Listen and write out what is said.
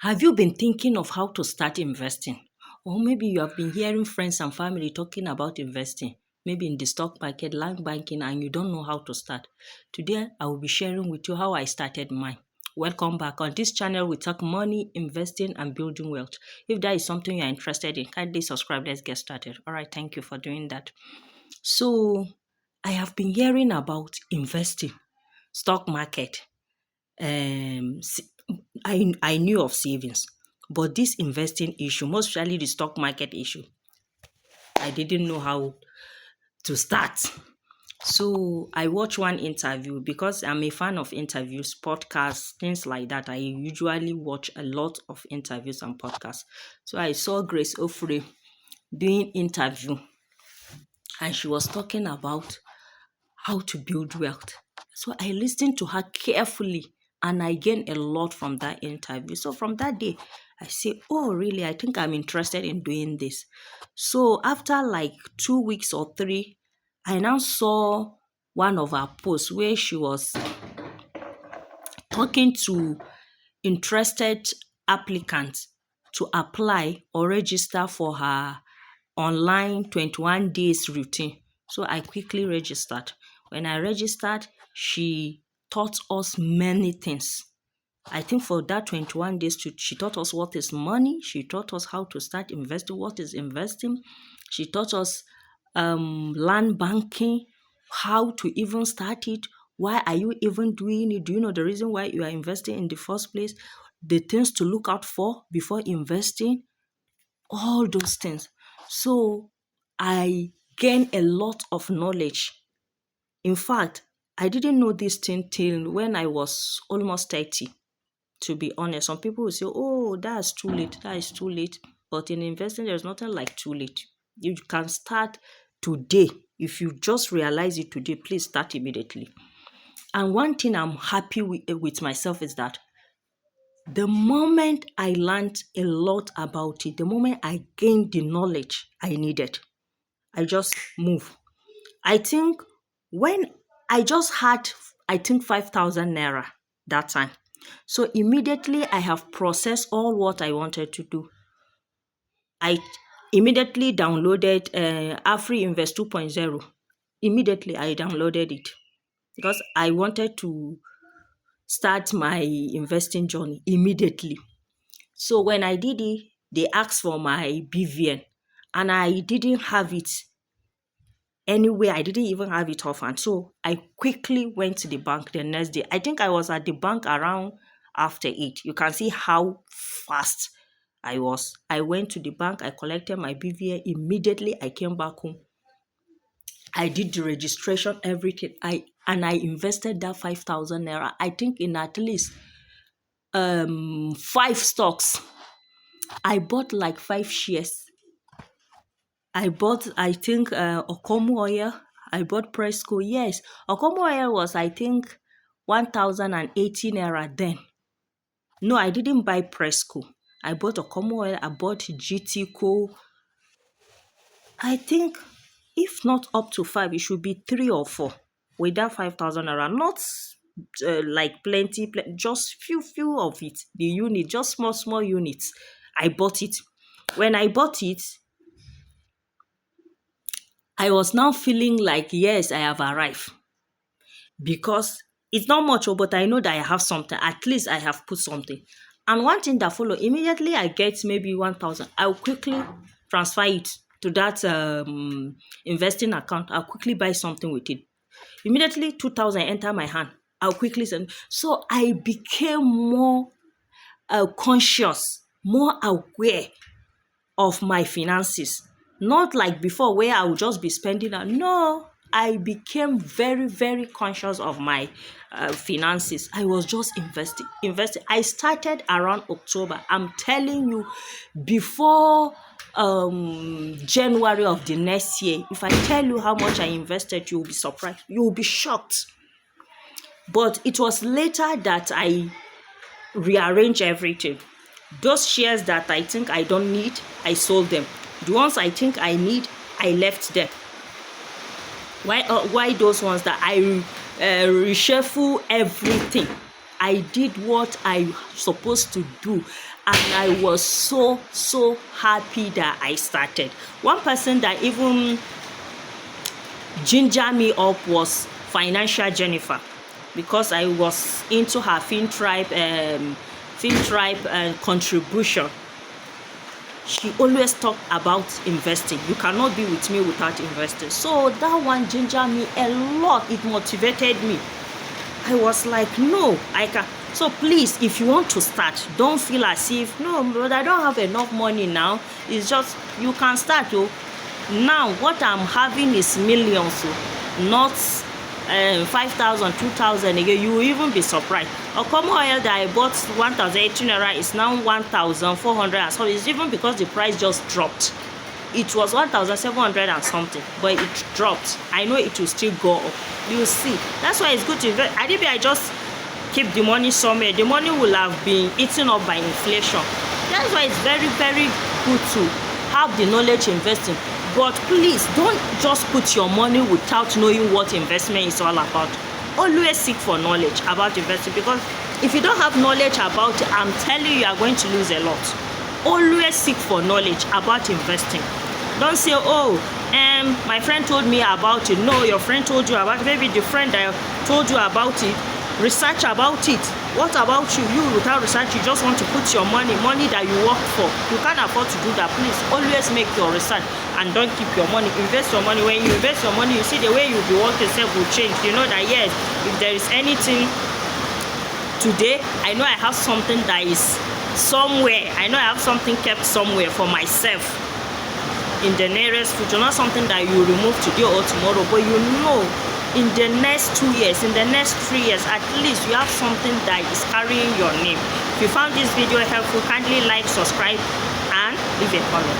Have you been thinking of how to start investing? Or maybe you have been hearing friends and family talking about investing, maybe in the stock market, land banking, and you don't know how to start. Today, I will be sharing with you how I started mine. Welcome back. On this channel, we talk money, investing, and building wealth. If that is something you're interested in, kindly subscribe. Let's get started. All right, thank you for doing that. So, I have been hearing about investing, stock market, um I knew of savings, but this investing issue, most especially the stock market issue, I didn't know how to start. So I watched one interview because I'm a fan of interviews, podcasts, things like that. I usually watch a lot of interviews and podcasts. So I saw Grace Ofre doing interview, and she was talking about how to build wealth. So I listened to her carefully and I gained a lot from that interview. So from that day, I say, oh, really? I think I'm interested in doing this. So after like 2 weeks or three, I now saw one of her posts where she was talking to interested applicants to apply or register for her online 21 days routine. So I quickly registered. When I registered, she taught us many things. I think for that 21 days, she taught us what is money. She taught us how to start investing, what is investing. She taught us land banking, how to even start it. Why are you even doing it? Do you know the reason why you are investing in the first place? The things to look out for before investing, all those things. So I gained a lot of knowledge. In fact, I didn't know this thing till when I was almost 30, to be honest. Some people will say, oh, that's too late. That is too late. But in investing, there's nothing like too late. You can start today. If you just realize it today, please start immediately. And one thing I'm happy with myself is that the moment I learned a lot about it, the moment I gained the knowledge I needed, I just moved. I think when I just had, 5,000 naira that time. So immediately I have processed all what I wanted to do. I immediately downloaded Afri Invest 2.0. Immediately I downloaded it because I wanted to start my investing journey immediately. So when I did it, they asked for my BVN and I didn't have it anywhere. I didn't even have it offhand. So I quickly went to the bank the next day. I think I was at the bank around after 8. You can see how fast I was. I went to the bank, I collected my BVN. Immediately I came back home. I did the registration, everything. I invested that 5,000 naira. I think in at least 5 stocks. I bought like 5 shares. I bought, I think, Okomu oil. I bought Presco. Yes, Okomu oil was, I think, 1,080 naira then. No, I didn't buy Presco. I bought Okomu oil. I bought GT I think, if not up to 5, it should be 3 or 4 with that 5,000 naira. Not like plenty, just few of it. The unit, just small units. I bought it. When I bought it, I was now feeling like, yes, I have arrived. Because it's not much, but I know that I have something. At least I have put something. And one thing that followed, immediately I get maybe 1,000. I'll quickly transfer it to that investing account. I'll quickly buy something with it. Immediately 2,000 enter my hand. I'll quickly send. So I became more conscious, more aware of my finances. Not like before where I would just be spending. No, I became very, very conscious of my finances. I was just investing. I started around October. I'm telling you, before January of the next year, if I tell you how much I invested, you'll be surprised. You'll be shocked. But it was later that I rearranged everything. Those shares that I think I don't need, I sold them. The ones I think I need, I left them. Why those ones that I reshuffle everything? I did what I supposed to do. and I was so happy that I started. One person that even ginger me up was Financial Jennifer, because I was into her FinTribe contribution. She always talk about investing. You cannot be with me without investing. So that one gingered me a lot. It motivated me. I was like, no, I can. So please, if you want to start, don't feel as if, no, but I don't have enough money now. It's just, you can start. Now, what I'm having is millions, not 5,000, 2,000 again. You will even be surprised. Okomo oil that I bought 1,018 naira is now 1,400. So it's even because the price just dropped. It was 1,700 and something, but it dropped. I know it will still go up. You will see. That's why it's good to invest. I just keep the money somewhere. The money will have been eaten up by inflation. That's why it's very good to have the knowledge investing. But please don't just put your money without knowing what investment is all about. Always seek for knowledge about investing, because if you don't have knowledge about it, I'm telling you, you are going to lose a lot. Always seek for knowledge about investing. Don't say, oh, my friend told me about it. No, your friend told you about it. Maybe the friend that told you about it. Research about it. What about you? You, without research, you just want to put your money that you work for. You can't afford to do that. Please always make your research and don't keep your money. Invest your money. When you invest your money, you see the way you'll be working yourself will change. You know that, yes, if there is anything today, I know I have something that is somewhere. I know I have something kept somewhere for myself in the nearest future. Not something that you remove today or tomorrow, but you know in the next 2 years, in the next 3 years, at least you have something that is carrying your name. If you found this video helpful, kindly like, subscribe, and leave a comment.